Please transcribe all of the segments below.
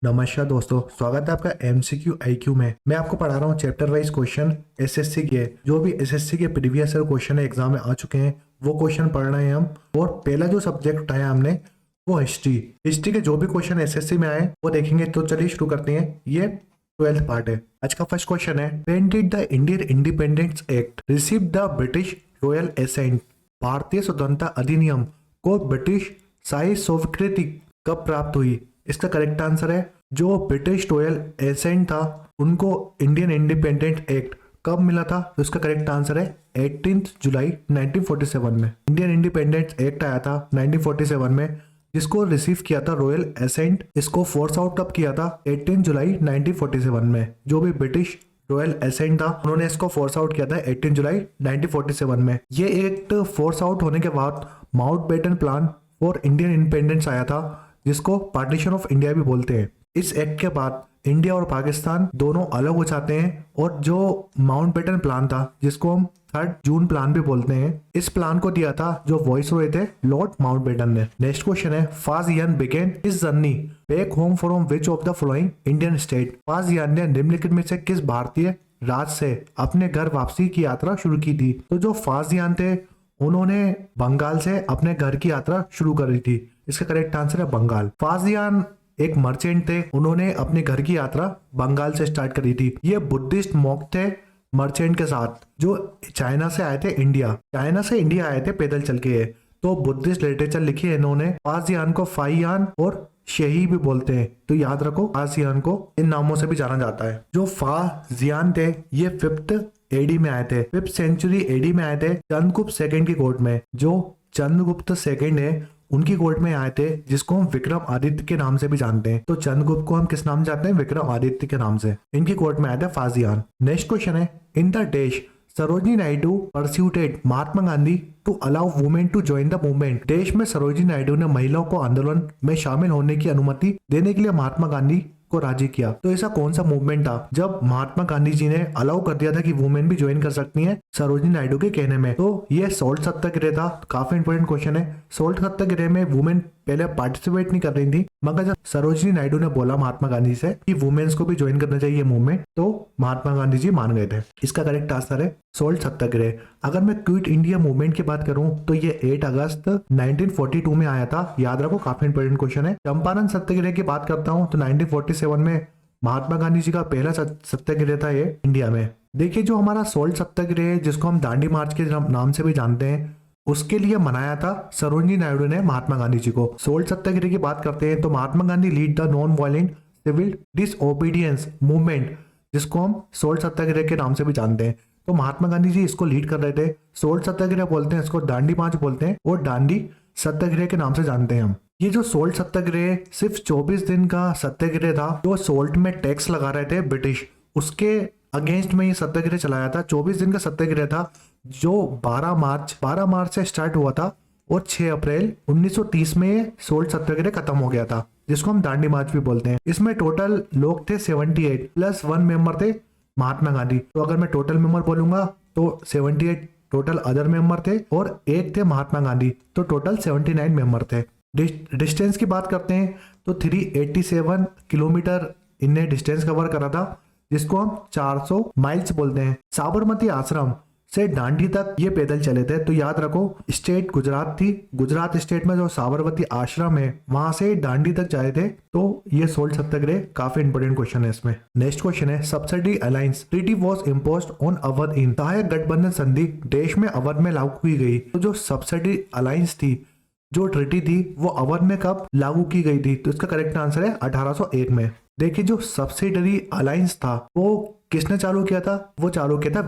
नमस्कार दोस्तों, स्वागत है आपका एमसीक्यू आईक्यू में। मैं आपको पढ़ा रहा हूँ चैप्टर वाइज क्वेश्चन एसएससी के। जो भी एसएससी के प्रीवियस ईयर क्वेश्चन है एग्जाम में आ चुके हैं वो क्वेश्चन पढ़ रहे हैं हम। और पहला जो सब्जेक्ट उठाया हमने वो हिस्ट्री के जो भी क्वेश्चन एसएससी में आए वो देखेंगे। तो चलिए शुरू करते हैं। ये 12th पार्ट है। आज का फर्स्ट क्वेश्चन है, when did the Indian independence act receive the British royal assent? भारतीय स्वतंत्रता अधिनियम को ब्रिटिश शाही स्वीकृति कब प्राप्त हुई? इसका करेक्ट आंसर है, जो ब्रिटिश रॉयल एसेंट था उनको इंडियन इंडिपेंडेंट एक्ट कब मिला था? तो इसका करेक्ट आंसर है 18 जुलाई 1947 में। इंडियन इंडिपेंडेंट एक्ट आया था 1947 में, जिसको रिसीव किया था रॉयल एसेंट। इसको फोर्स आउट कब किया था? 18 जुलाई 1947 में। जो भी ब्रिटिश रॉयल एसेंट था उन्होंने इसको फोर्स आउट किया था 18 जुलाई 1947 में। ये एक्ट फोर्स आउट होने के बाद Mountbatten plan for Indian independence आया था, जिसको पार्टीशन ऑफ इंडिया भी बोलते हैं। इस एक्ट के बाद इंडिया और पाकिस्तान दोनों अलग हो जाते हैं। और जो माउंटबेटन प्लान था, जिसको हम 3 जून प्लान भी बोलते हैं, इस प्लान को दिया था जो वॉइस रॉय थे लॉर्ड माउंटबेटन ने। नेक्स्ट क्वेश्चन है, Faxian began his journey back home from which of the following Indian state? Faxian ने निम्नलिखित में से किस भारतीय राज्य से अपने घर वापसी की यात्रा शुरू की थी? तो जो फाजियान थे उन्होंने बंगाल से अपने घर की यात्रा शुरू करी थी। इसका करेक्ट आंसर है बंगाल। फाजियान एक मर्चेंट थे, उन्होंने अपने घर की यात्रा बंगाल से स्टार्ट करी थी। ये बुद्धिस्ट मॉन्क थे मर्चेंट के साथ, जो चाइना से आए थे चाइना से इंडिया आए थे पैदल चल के। तो बुद्धिस्ट लिटरेचर लिखी है इन्होंने। फाजियान को फाइयान और शेही भी बोलते हैं, तो याद रखो फाजियान को इन नामों से भी जाना जाता है। जो फाजियान थे ये 5th एडी में आए थे, 5th सेंचुरी एडी में आए थे चंद्रगुप्त सेकंड की कोर्ट में। जो चंद्रगुप्त सेकंड है उनकी कोर्ट में आए थे, जिसको हम विक्रम आदित्य के नाम से भी जानते हैं। तो चंद्रगुप्त को हम किस नाम से जानते हैं? विक्रम आदित्य के नाम से। इनकी कोर्ट में आए थे फाजियान। नेक्स्ट क्वेश्चन है, इन द देश Sarojini Naidu persuaded Mahatma Gandhi to allow women to join the movement? देश में सरोजिनी नायडू ने महिलाओं को आंदोलन में शामिल होने की अनुमति देने के लिए महात्मा गांधी को राजी किया। तो ऐसा कौन सा मूवमेंट था जब महात्मा गांधी जी ने अलाउ कर दिया था कि वुमेन भी ज्वाइन कर सकती हैं सरोजिनी नायडू के कहने में? तो ये सोल्ट सत्याग्रह था। काफी इंपोर्टेंट क्वेश्चन है। सोल्ट सत्याग्रह में वुमेन पहले पार्टिसिपेट नहीं कर रही थी, मगर जब सरोजिनी नायडू ने बोला महात्मा गांधी से कि वुमेन्स को भी ज्वाइन करना चाहिए मूवमेंट, तो महात्मा गांधी जी मान गए थे। इसका करेक्ट आंसर है सोल्ट सत्याग्रह। अगर मैं क्विट इंडिया मूवमेंट की बात करूं तो ये 8 अगस्त 1942 में आया था। याद रखो, काफी इंपोर्टेंट क्वेश्चन है। चंपारण सत्याग्रह की बात करता हूं तो 1947 में महात्मा गांधी जी का पहला सत्याग्रह था ये इंडिया में। देखिए, जो हमारा सोल्ट सत्याग्रह है, जिसको हम दांडी मार्च के नाम से भी जानते हैं, उसके लिए मनाया था सरोजिनी नायडू ने महात्मा गांधी जी को। सोल्ट सत्याग्रह की बात करते हैं तो Mahatma Gandhi lead the non violent civil disobedience movement, जिसको हम सोल्ट सत्याग्रह के नाम से भी जानते हैं। तो महात्मा गांधी जी इसको लीड कर रहे थे। सोल्ट सत्याग्रह बोलते हैं, इसको दांडी मार्च बोलते हैं और दांडी सत्याग्रह के नाम से जानते हैं हम। ये जो सोल्ट सत्याग्रह सिर्फ 24 दिन का सत्याग्रह था। जो सोल्ट में टैक्स लगा रहे थे ब्रिटिश, उसके अगेंस्ट में ये सत्याग्रह चलाया था। 24 दिन का सत्याग्रह था, जो 12 मार्च से स्टार्ट हुआ था और 6 अप्रैल 1930 में सोल्ट सत्याग्रह खत्म हो गया था, जिसको हम दांडी मार्च भी बोलते हैं। इसमें टोटल लोग थे 78 प्लस 1 मेंबर थे महात्मा गांधी। तो अगर मैं टोटल मेंबर बोलूंगा तो 78 टोटल अदर मेंबर थे और 1 थे महात्मा गांधी, तो टोटल 79 मेंबर थे। डिस्टेंस की बात करते हैं तो 387 किलोमीटर इनने डिस्टेंस कवर करा था, जिसको हम 400 माइल्स बोलते हैं। साबरमती आश्रम से दांडी तक ये पैदल चले थे। तो याद रखो, स्टेट गुजरात थी। गुजरात स्टेट में जो साबरमती आश्रम है वहां से दांडी तक जाए थे। तो ये सोल्ट सत्याग्रह काफी इंपोर्टेंट क्वेश्चन है इसमें। नेक्स्ट क्वेश्चन है, subsidiary alliance treaty was imposed on Awadh in? सहायक गठबंधन संधि देश में अवध में लागू की गई। तो जो सब्सिडी अलायंस थी, जो ट्रीटी थी, वो अवध में कब लागू की गई थी? तो इसका करेक्ट आंसर है 1801 में। देखिए, जो सब्सिडरी अलायंस था वो किसने चालू किया था? वो चालू किया था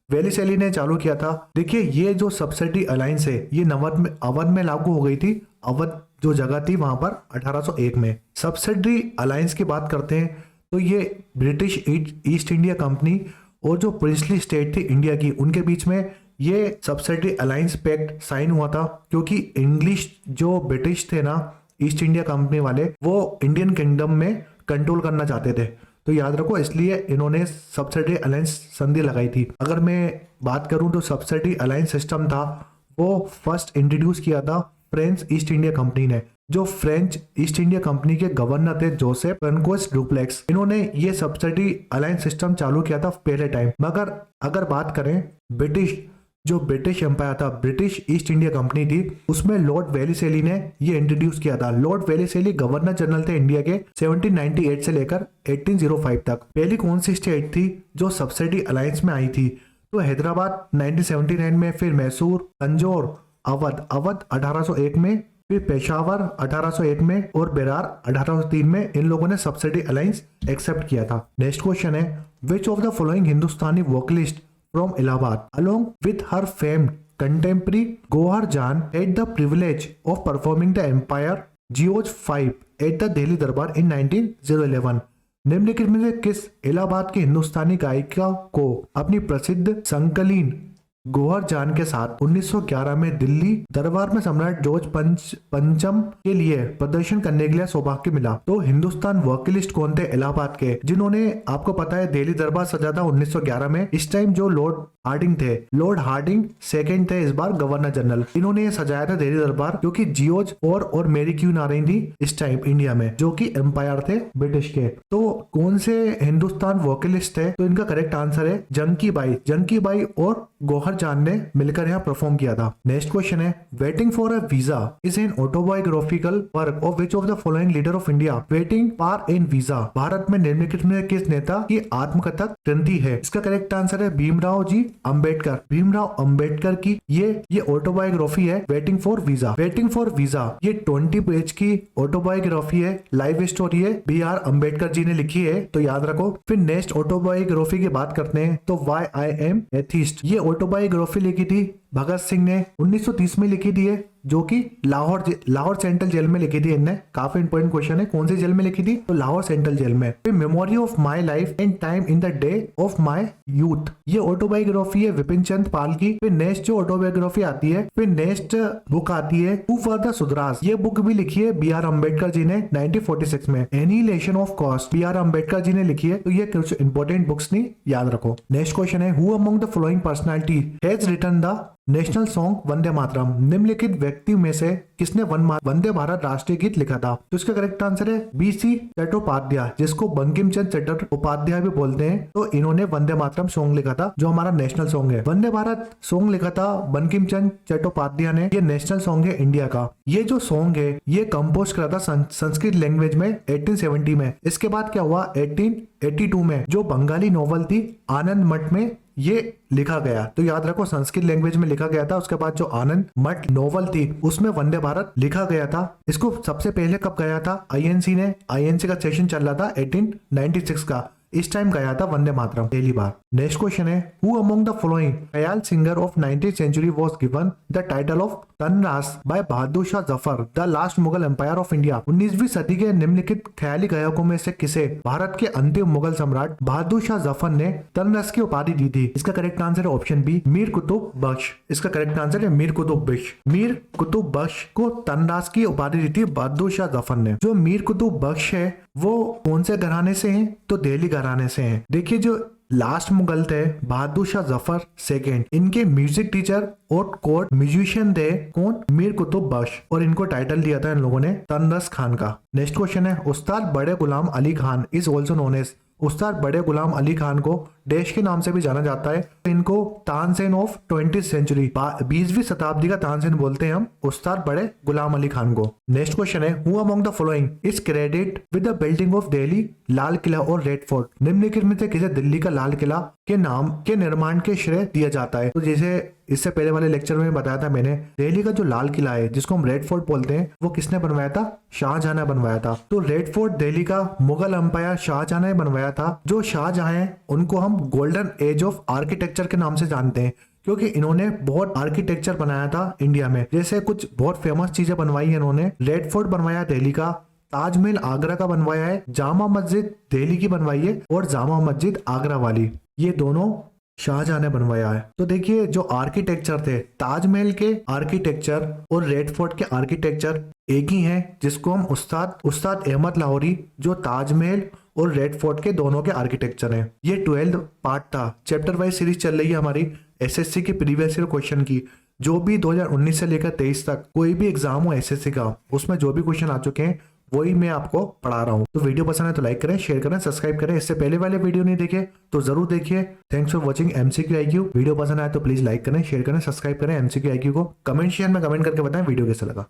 वेली सैली ने चालू किया था। देखिए, ये जो सब्सिडी अलायंस है ये अवध में लागू हो गई थी। अवध जो जगह थी वहां पर 1801 में। सब्सिडरी अलायंस की बात करते हैं तो ये ब्रिटिश ईस्ट इंडिया कंपनी और जो प्रिंसली स्टेट थी इंडिया की, उनके बीच में ये सब्सिडरी अलायंस पैक्ट साइन हुआ था। क्योंकि इंग्लिश जो ब्रिटिश थे ना, ईस्ट इंडिया कंपनी वाले, वो इंडियन किंगडम में कंट्रोल करना चाहते थे। तो याद रखो, इसलिए इन्होंने सब्सिडी अलायंस संधि लगाई थी। अगर मैं बात करूं तो सब्सिडी अलायंस सिस्टम था वो फर्स्ट इंट्रोड्यूस किया था फ्रेंच ईस्ट इंडिया कंपनी ने, जो फ्रेंच ईस्ट इंडिया कंपनी के गवर्नर थे जोसेफ कनकोस्ट डुप्लेक्स, इन्होंने ये सब्सिडी अलायंस सिस्टम चालू किया था पहले टाइम। मगर अगर बात करें ब्रिटिश एम्पायर था, ब्रिटिश ईस्ट इंडिया कंपनी थी, उसमें लॉर्ड वेलिसेली ने ये इंट्रोड्यूस किया था। लॉर्ड वेलिसेली गवर्नर जनरल थे इंडिया के 1798 से लेकर 1805 तक। पहली कौन सी स्टेट थी जो सब्सिडी अलायंस में आई थी? तो हैदराबाद 1979 में, फिर मैसूर, तंजौर, अवध 1801 में, फिर पेशावर 1801 में और बेरार 1803 में इन लोगों ने सब्सिडी अलायंस एक्सेप्ट किया था। नेक्स्ट क्वेश्चन है, विच of the following Hindustani vocalist from Allahabad, along with her famed contemporary Gohar Jan, had the privilege of performing the Empire George V at the Delhi Darbar in 19011? निम्नलिखित में से किस इलाहाबाद की हिंदुस्तानी गायिका को अपनी प्रसिद्ध संकलीन गोहर जान के साथ 1911 में दिल्ली दरबार में सम्राट जॉर्ज पंचम के लिए प्रदर्शन करने के लिए सौभाग्य मिला? तो हिंदुस्तान वोकलिस्ट कौन थे इलाहाबाद के, जिन्होंने, आपको पता है, दिल्ली दरबार सजा था 1911 में। इस टाइम जो लॉर्ड हार्डिंग थे, लॉर्ड हार्डिंग सेकंड थे इस बार गवर्नर जनरल, इन्होंने ये सजाया था दिल्ली दरबार, क्योंकि जियोज और मेरी क्वीन आ रही थी इस टाइम इंडिया में, जो कि एम्पायर थे ब्रिटिश के। तो कौन से हिंदुस्तान वोकलिस्ट थे? तो इनका करेक्ट आंसर है जंकी बाई और गोहर जान ने मिलकर यहाँ परफॉर्म किया था। नेक्स्ट क्वेश्चन है, waiting for a visa is an autobiographical work of which of the following leader of India? Waiting for an visa Bharat में निम्नलिखित में किस नेता की आत्मकथा ग्रंथि है? इसका करेक्ट आंसर है भीमराव अंबेडकर की ये ऑटोबायोग्राफी है वेटिंग फॉर वीजा। ये 20 पेज की ऑटोबायोग्राफी है, लाइव स्टोरी है, BR अम्बेडकर जी ने लिखी है, तो याद रखो। फिर नेक्स्ट ऑटोबायोग्राफी की बात करते हैं, तो व्हाई आई एम एथिस्ट, ये ऑटोबायोग्राफी लिखी थी भगत सिंह ने 1930 में लिखी थी, जो कि लाहौर सेंट्रल जेल में लिखी थी इनने। काफी इंपॉर्टेंट क्वेश्चन है, कौन सी जेल में लिखी थी? तो लाहौर सेंट्रल जेल में। फिर memory of my life and time in the day of my youth, ये ऑटोबायोग्राफी है विपिन चंद्र पाल की। फिर नेक्स्ट जो ऑटोबायोग्राफी आती है, फिर नेक्स्ट बुक आती है हू वर द सुधरास, ये बुक भी लिखी है BR अम्बेडकर जी ने 1946 में। Annihilation of caste BR Ambedkar ji ने लिखी है, तो ये कुछ इंपॉर्टेंट बुक्स नहीं, याद रखो। नेक्स्ट क्वेश्चन है, who among the following personality has written the national song Vande Mataram? निम्नलिखित व्यक्ति में से किसने वंदे भारत राष्ट्रीय गीत लिखा था? तो इसका करेक्ट आंसर है BC चट्टोपाध्याय, जिसको बंकिम चंद्र चट्टोपाध्याय भी बोलते हैं। तो इन्होंने वंदे मातरम सॉन्ग लिखा था, जो हमारा नेशनल सॉन्ग है। वंदे भारत सॉन्ग लिखा था बंकिम चंद्र चट्टोपाध्याय ने, ये नेशनल सॉन्ग है इंडिया का। ये जो सॉन्ग है ये कंपोज करा था संस्कृत लैंग्वेज में 1870 में। इसके बाद क्या हुआ, 1882 में जो बंगाली नॉवल थी आनंद मठ में ये लिखा गया। तो याद रखो, संस्कृत लैंग्वेज में लिखा गया था। उसके बाद जो आनंद मठ नॉवल थी उसमें वंदे भारत लिखा गया था। इसको सबसे पहले कब गया था? INC का सेशन चल रहा था 1896 का, इस टाइम गया था वंदे मातरम पहली बार। नेक्स्ट क्वेश्चन है, who among the following khayal singer of 19th century was given the title of Tanras by Bahadur Shah Zafar the last Mughal empire of India? 19वीं सदी के निम्नलिखित ख्याली गायकों में से किसे भारत के अंतिम मुगल सम्राट बहादुर शाह जफर ने तनरस की उपाधि दी थी? इसका करेक्ट आंसर है ऑप्शन बी, मीर कुतुब बख्श। इसका करेक्ट आंसर है मीर कुतुब बख्श को तनरास की उपाधि दी थी बहादुर शाह जफर ने। जो मीर कुतुब बख्श है वो कौन से घराने से हैं? तो दिल्ली घराने से हैं। देखिए, जो लास्ट मुगल थे बहादुर शाह जफर सेकेंड, इनके म्यूजिक टीचर और कोर्ट म्यूजिशियन थे कौन? मीर कुतुब बख्श, और इनको टाइटल दिया था इन लोगों ने तनरस खान का। नेक्स्ट क्वेश्चन है, Ustad Bade Ghulam Ali Khan is also known as, Ustad Bade Ghulam Ali Khan को देश के नाम से भी जाना जाता है। इनको तानसेन ऑफ 20th सेंचुरी, 20वीं शताब्दी का तानसेन बोलते हैं हम उस्ताद बड़े गुलाम अली खान को। नेक्स्ट क्वेश्चन है, who among the following is credited with the building of Delhi Lal Qila और रेड फोर्ट? निम्नलिखित में से किसे दिल्ली का लाल किला के नाम के निर्माण के श्रेय दिया जाता है? तो जैसे इससे पहले वाले लेक्चर में बताया था मैंने, दिल्ली का जो लाल किला है जिसको हम रेड फोर्ट बोलते हैं, वो किसने बनवाया था? शाहजहां ने बनवाया था। तो रेड फोर्ट दिल्ली का मुगल अंपायर शाहजहां ने बनवाया था। जो शाहजहां है उनको हम गोल्डन एज ऑफ आर्किटेक्चर के नाम से जानते हैं, क्योंकि इन्होंने बहुत आर्किटेक्चर बनाया था इंडिया में। जैसे कुछ बहुत फेमस चीजें बनवाई है इन्होंने, रेड फोर्ट बनवाया दिल्ली का, ताजमहल आगरा का बनवाया है, जामा मस्जिद दिल्ली की बनवाई है और जामा मस्जिद आगरा वाली, ये दोनों शाहजहां ने बनवाया है। तो देखिए, जो आर्किटेक्चर थे, ताजमहल के आर्किटेक्चर और रेड फोर्ट के आर्किटेक्चर एक ही हैं, जिसको हम उस्ताद अहमद लाहौरी, जो ताजमहल और रेड फोर्ट के दोनों के आर्किटेक्चर हैं। ये 12th पार्ट था, चैप्टर वाइज सीरीज चल रही है हमारी SSC के प्रीवियस ईयर क्वेश्चन की। जो भी 2019 से लेकर 23 तक कोई भी एग्जाम हो एसएससी का, उसमें जो भी क्वेश्चन आ चुके हैं वही मैं आपको पढ़ा रहा हूँ। तो वीडियो पसंद है तो लाइक करें, शेयर करें, सब्सक्राइब करें। इससे पहले वाले वीडियो नहीं देखे तो जरूर देखिए। Thanks for watching MCQ IQ. Video पसंद आए तो प्लीज लाइक करें, शेयर करें, सब्सक्राइब करें एमसीक्यू आईक्यू को। कमेंट शेयर में कमेंट करके बताएं वीडियो कैसा लगा।